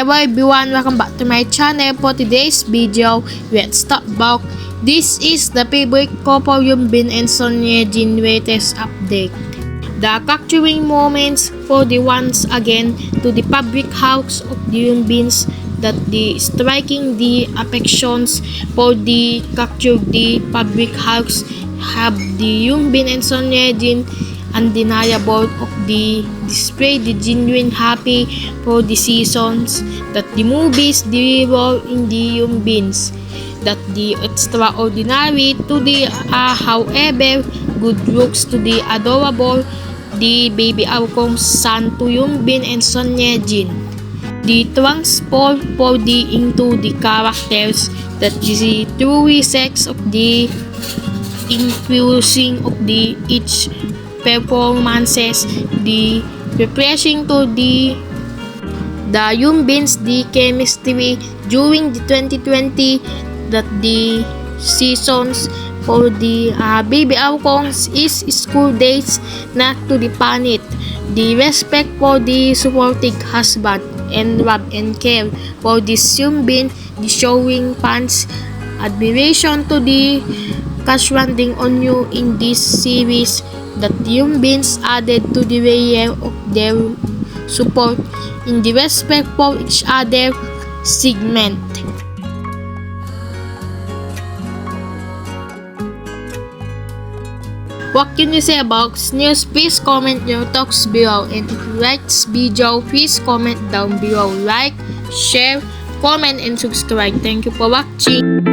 Hello everyone, welcome back to my channel. For today's video, let's talk about this is the favorite couple Yoon Bin and Son Ye Jin latest update. The capturing moments for the once again to the public house of the Yoon Bins that the striking the affections for the captured the public house have the Yoon Bin and Son Ye Jin undeniable of the display the genuine happy for the seasons that the movies deliver in the Yoon Bins that the extraordinary to the however good looks to the adorable the baby Aukong's son to Yoon Bin and Son Ye Jin. The transport for the into the characters that the truly sex of the infusing of the each performances, the refreshing to the Yoon Bins the chemistry during the 2020 that the seasons for the baby Aukong's is school days not to the planet, the respect for the supporting husband and love and care for the Yoon Bin, the showing fans admiration to the cast landing on you in this series that the Yoon Bins added to the layer of their support in the respect for each other segment. What can you say about this news? Please comment your thoughts below, and if you like this video, please comment down below. Like, share, comment, and subscribe. Thank you for watching.